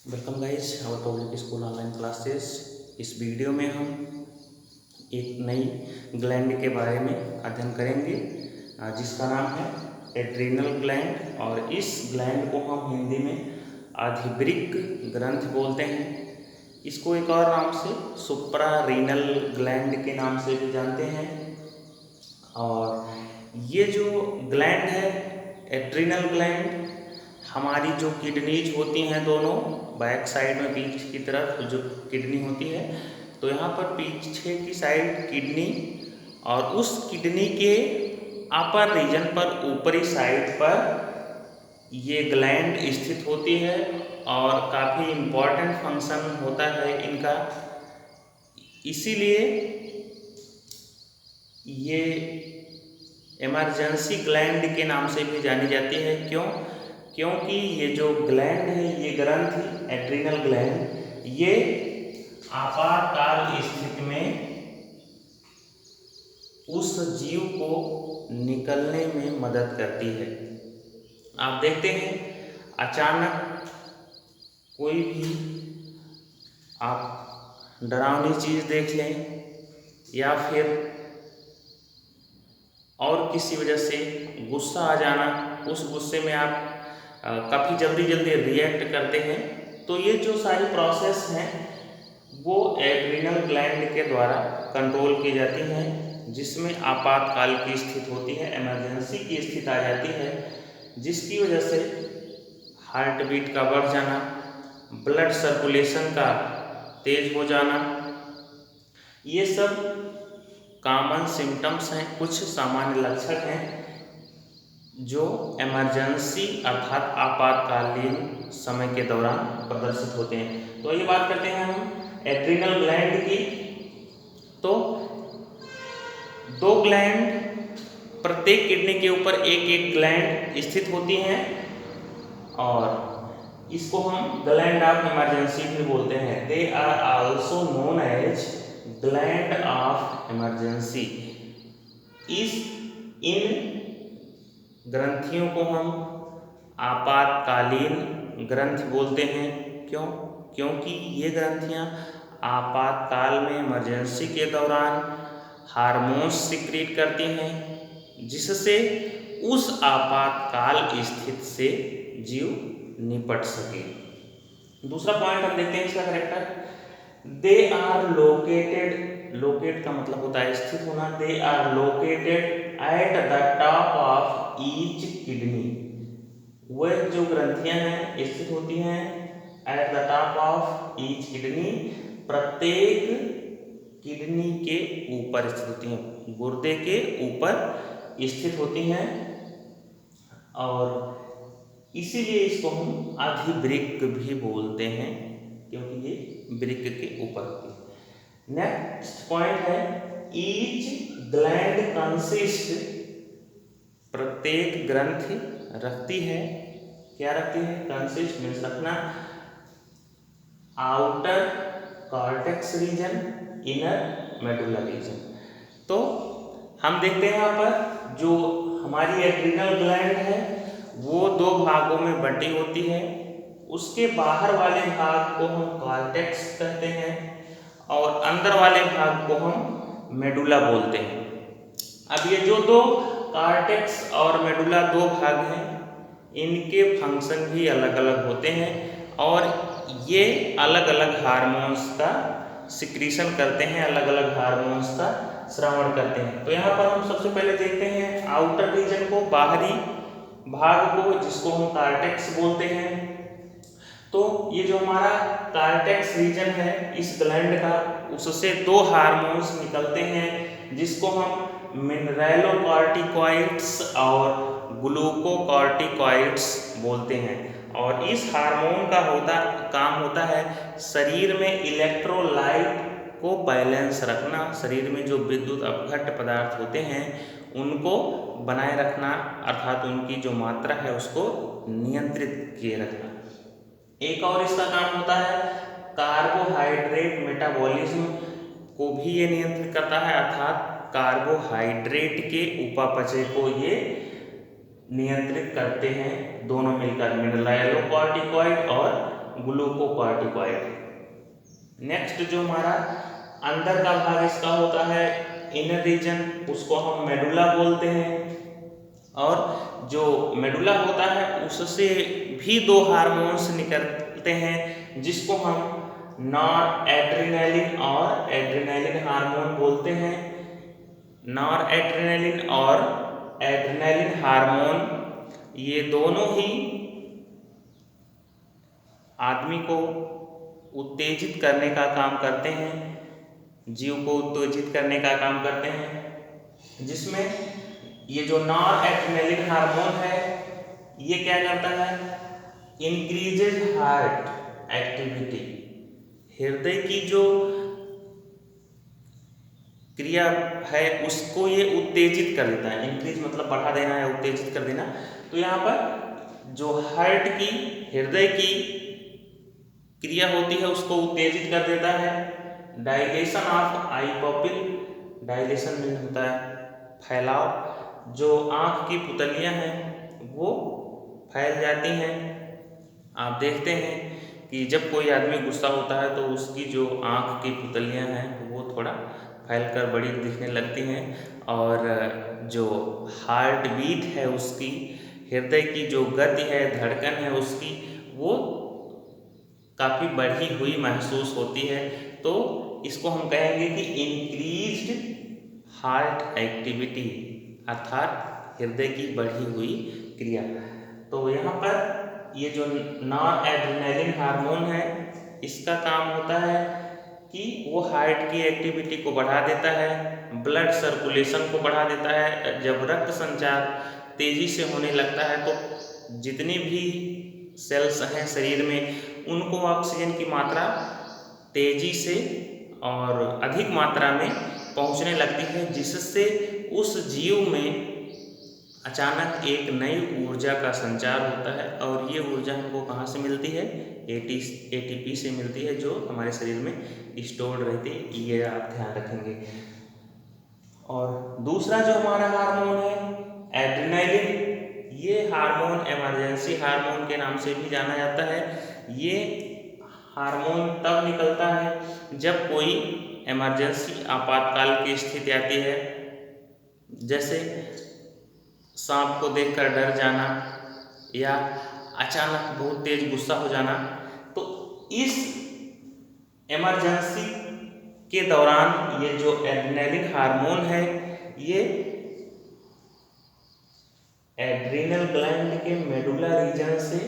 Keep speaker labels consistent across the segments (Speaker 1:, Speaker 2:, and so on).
Speaker 1: Welcome guys our public school online classes. इस video में हम एक नई ग्लैंड के बारे में अध्ययन करेंगे जिसका नाम है एड्रीनल ग्लैंड। और इस ग्लैंड को हम हिंदी में आधिवृक्क ग्रंथि बोलते हैं। इसको एक और नाम से सुप्रारीनल ग्लैंड के नाम से भी जानते हैं। और ये जो ग्लैंड है एड्रीनल ग्लैंड, हमारी जो किडनीज होती हैं दोनों बैक साइड में पीछे की तरफ जो किडनी होती है, तो यहाँ पर पीछे की साइड किडनी और उस किडनी के अपर रीजन पर ऊपरी साइड पर ये ग्लैंड स्थित होती है और काफ़ी इम्पॉर्टेंट फंक्शन होता है इनका। इसीलिए ये इमरजेंसी ग्लैंड के नाम से भी जानी जाती है। क्योंकि ये जो ग्लैंड है, ये ग्रंथि एड्रीनल ग्लैंड, ये आपातकाल स्थिति में उस जीव को निकलने में मदद करती है। आप देखते हैं अचानक कोई भी आप डरावनी चीज़ देख लें या फिर और किसी वजह से गुस्सा आ जाना, उस गुस्से में आप काफ़ी जल्दी रिएक्ट करते हैं, तो ये जो सारी प्रोसेस हैं वो एड्रीनल ग्लैंड के द्वारा कंट्रोल की जाती हैं, जिसमें आपातकाल की स्थिति होती है, इमरजेंसी की स्थिति आ जाती है, जिसकी वजह से हार्ट बीट का बढ़ जाना, ब्लड सर्कुलेशन का तेज हो जाना, ये सब कॉमन सिम्टम्स हैं, कुछ सामान्य लक्षण हैं जो इमरजेंसी अर्थात आपातकालीन समय के दौरान प्रदर्शित होते हैं। तो ये बात करते हैं हम एड्रीनल ग्लैंड की। तो दो ग्लैंड, प्रत्येक किडनी के ऊपर एक एक ग्लैंड स्थित होती हैं और इसको हम ग्लैंड ऑफ इमरजेंसी भी बोलते हैं। They are also known as gland of emergency. इन ग्रंथियों को हम आपातकालीन ग्रंथि बोलते हैं। क्योंकि ये ग्रंथियाँ आपातकाल में इमरजेंसी के दौरान हार्मोन्स सिक्रीट करती हैं, जिससे उस आपातकाल स्थिति से जीव निपट सके। दूसरा पॉइंट हम देखते हैं इसका करेक्टर। दे आर लोकेटेड का मतलब होता है स्थित होना। They are located at the top of each kidney. वह जो ग्रंथियां हैं स्थित होती हैं at the top of each kidney, प्रत्येक किडनी के ऊपर स्थित होती हैं, गुर्दे के ऊपर स्थित होती हैं, और इसीलिए इसको हम आधिवृक्क भी बोलते हैं, क्योंकि ये वृक्क के ऊपर होती है। नेक्स्ट पॉइंट है ईच ग्लैंड कंसिस्ट। प्रत्येक ग्रंथि रखती है, क्या रखती है? कंसिस्ट मीन्स रखना, outer cortex region, inner medulla region. तो हम देखते हैं यहाँ पर जो हमारी एड्रीनल ग्लैंड है वो दो भागों में बटी होती है। उसके बाहर वाले भाग को हम कॉर्टेक्स कहते हैं और अंदर वाले भाग को हम मेडुला बोलते हैं। अब ये जो दो कॉर्टेक्स और मेडुला दो भाग हैं, इनके फंक्शन भी अलग अलग होते हैं और ये अलग अलग हार्मोन्स का सिक्रीशन करते हैं, अलग अलग हार्मोन्स का स्रावण करते हैं। तो यहाँ पर हम सबसे पहले देखते हैं आउटर रीजन को, बाहरी भाग को, जिसको हम कॉर्टेक्स बोलते हैं। तो ये जो हमारा कॉर्टेक्स रीजन है इस ग्लैंड का, उससे दो हार्मोन्स निकलते हैं, जिसको हम मिनरलोकॉर्टिकॉइड्स और ग्लूकोकॉर्टिकॉइड्स बोलते हैं। और इस हार्मोन का काम होता है शरीर में इलेक्ट्रोलाइट को बैलेंस रखना, शरीर में जो विद्युत अपघट्य पदार्थ होते हैं उनको बनाए रखना, अर्थात उनकी जो मात्रा है उसको नियंत्रित किए रखना। एक और इसका काम होता है कार्बोहाइड्रेट मेटाबॉलिज्म को भी ये नियंत्रित करता है, अर्थात कार्बोहाइड्रेट के उपापचय को ये नियंत्रित करते हैं, दोनों मिलकर मिनरलोकॉर्टिकॉइड और ग्लूकोकॉर्टिकॉइड। नेक्स्ट जो हमारा अंदर का भाग इसका होता है इनर रीजन, उसको हम मेडुला बोलते हैं। और जो मेडुला होता है उससे भी दो हार्मोन्स निकलते हैं जिसको हम नॉर एड्रेनालिन और एड्रेनालिन हार्मोन बोलते हैं। नॉर एड्रेनालिन और एड्रेनालिन हार्मोन ये दोनों ही आदमी को उत्तेजित करने का काम करते हैं, जीव को उत्तेजित करने का काम करते हैं, जिसमें ये जो नॉर एड्रेनालिन हार्मोन है ये क्या करता है, इंक्रीजेज हार्ट एक्टिविटी, हृदय की जो क्रिया है उसको ये उत्तेजित कर देता है। इंक्रीज मतलब बढ़ा देना है, उत्तेजित कर देना। तो यहाँ पर जो हार्ट की, हृदय की क्रिया होती है उसको उत्तेजित कर देता है। डायलेशन ऑफ आई पॉपिल, डायलेशन में होता है फैलाव, जो आँख की पुतलियाँ हैं वो फैल जाती हैं। आप देखते हैं कि जब कोई आदमी गुस्सा होता है तो उसकी जो आँख की पुतलियाँ हैं वो थोड़ा फैलकर बड़ी दिखने लगती हैं, और जो हार्ट बीट है उसकी, हृदय की जो गति है, धड़कन है उसकी, वो काफ़ी बढ़ी हुई महसूस होती है। तो इसको हम कहेंगे कि इंक्रीज्ड हार्ट एक्टिविटी, अर्थात हृदय की बढ़ी हुई क्रिया। तो यहाँ पर ये जो नॉर एड्रेनालिन हार्मोन है इसका काम होता है कि वो हार्ट की एक्टिविटी को बढ़ा देता है, ब्लड सर्कुलेशन को बढ़ा देता है। जब रक्त संचार तेजी से होने लगता है तो जितनी भी सेल्स हैं शरीर में उनको ऑक्सीजन की मात्रा तेजी से और अधिक मात्रा में पहुंचने लगती है, जिससे उस जीव में अचानक एक नई ऊर्जा का संचार होता है। और ये ऊर्जा हमको कहाँ से मिलती है, एटीपी से मिलती है, जो हमारे शरीर में स्टोर्ड रहती है। ये आप ध्यान रखेंगे। और दूसरा जो हमारा हार्मोन है एड्रेनालिन, ये हार्मोन इमरजेंसी हार्मोन के नाम से भी जाना जाता है। ये हार्मोन तब निकलता है जब कोई इमरजेंसी आपातकाल की स्थिति आती है, जैसे सांप को देखकर डर जाना या अचानक बहुत तेज गुस्सा हो जाना। तो इस इमरजेंसी के दौरान ये जो एड्रेनालिन हार्मोन है ये एड्रीनल ग्लैंड के मेडुला रीजन से,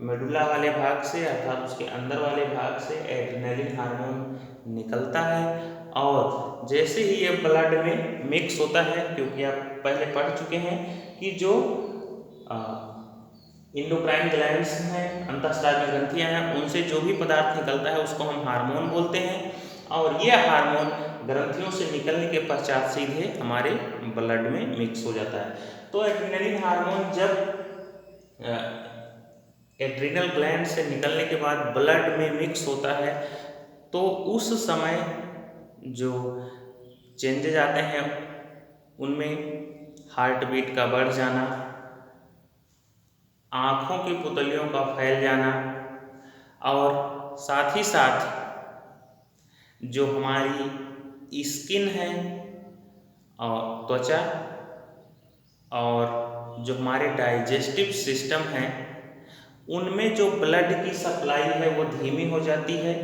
Speaker 1: मेडुला वाले भाग से अर्थात उसके अंदर वाले भाग से एड्रेनालिन हार्मोन निकलता है। और जैसे ही ये ब्लड में मिक्स होता है, क्योंकि आप पहले पढ़ चुके हैं कि जो इंडोक्राइन ग्लैंड्स हैं, अंतःस्रावी ग्रंथियां हैं, उनसे जो भी पदार्थ निकलता है उसको हम हार्मोन बोलते हैं। और ये हार्मोन ग्रंथियों से निकलने के पश्चात सीधे हमारे ब्लड में मिक्स हो जाता है। तो एड्रेनालिन हार्मोन जब एड्रिनल ग्लैंड से निकलने के बाद ब्लड में मिक्स होता है तो उस समय जो चेंजेज आते हैं उनमें हार्ट बीट का बढ़ जाना, आँखों की पुतलियों का फैल जाना, और साथ ही साथ जो हमारी स्किन है और त्वचा और जो हमारे डाइजेस्टिव सिस्टम है उनमें जो ब्लड की सप्लाई है वो धीमी हो जाती है।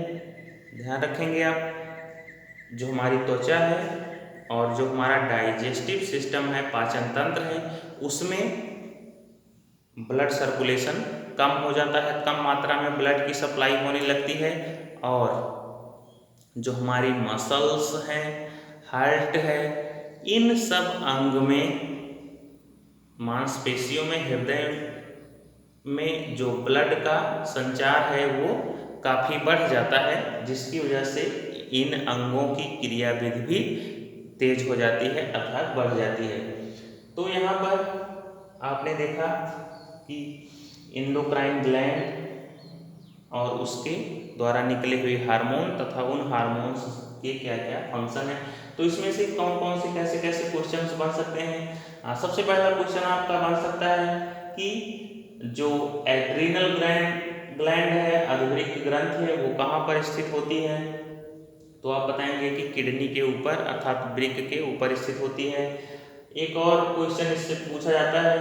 Speaker 1: ध्यान रखेंगे आप, जो हमारी त्वचा है और जो हमारा डाइजेस्टिव सिस्टम है, पाचन तंत्र है, उसमें ब्लड सर्कुलेशन कम हो जाता है, कम मात्रा में ब्लड की सप्लाई होने लगती है। और जो हमारी मसल्स हैं, हार्ट है, इन सब अंग में, मांसपेशियों में, हृदय में जो ब्लड का संचार है वो काफ़ी बढ़ जाता है, जिसकी वजह से इन अंगों की क्रियाविधि भी तेज हो जाती है अर्थात बढ़ जाती है। तो यहाँ पर आपने देखा कि इंडोक्राइन ग्लैंड और उसके द्वारा निकले हुए हार्मोन तथा उन हार्मोन्स के क्या क्या फंक्शन है। तो इसमें से कौन कौन से कैसे कैसे क्वेश्चंस बन सकते हैं। सबसे पहला क्वेश्चन आपका बन सकता है कि जो एड्रीनल ग्लैंड ग्लैंड है, अधवृक्क ग्रंथ है, वो कहाँ पर स्थित होती है? तो आप बताएंगे कि किडनी के ऊपर अर्थात वृक्क के ऊपर स्थित होती है। एक और क्वेश्चन इससे पूछा जाता है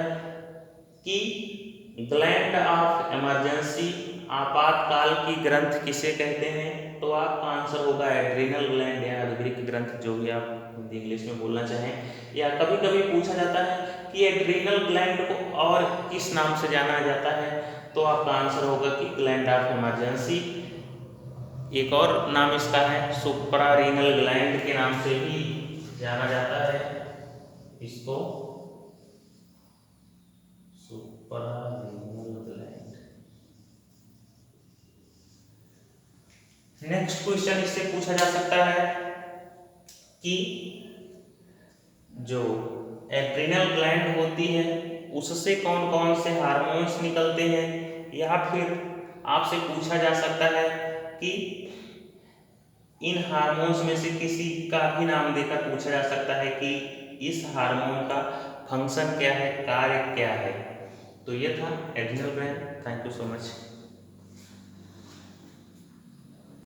Speaker 1: कि ग्लैंड ऑफ इमरजेंसी, आपातकाल की ग्रंथ किसे कहते हैं? तो आपका आंसर होगा एड्रिनल ग्लैंड या अधवृक्क ग्रंथ, जो भी आप हिंदी इंग्लिश में बोलना चाहें। या कभी कभी पूछा जाता है कि एड्रिनल ग्लैंड को और किस नाम से जाना जाता है? तो आपका आंसर होगा कि ग्लैंड ऑफ इमरजेंसी। एक और नाम इसका है सुप्रारीनल ग्लैंड के नाम से भी जाना जाता है इसको, सुप्रारीनल ग्लैंड। नेक्स्ट क्वेश्चन इससे पूछा जा सकता है कि जो एड्रिनल ग्लैंड होती है उससे कौन कौन से हार्मोन्स निकलते हैं, या फिर आपसे पूछा जा सकता है कि इन हार्मोन्स में से किसी का भी नाम देकर पूछा जा सकता है कि इस हार्मोन का फंक्शन क्या है, कार्य क्या है। तो ये था adrenal gland. Thank you so much.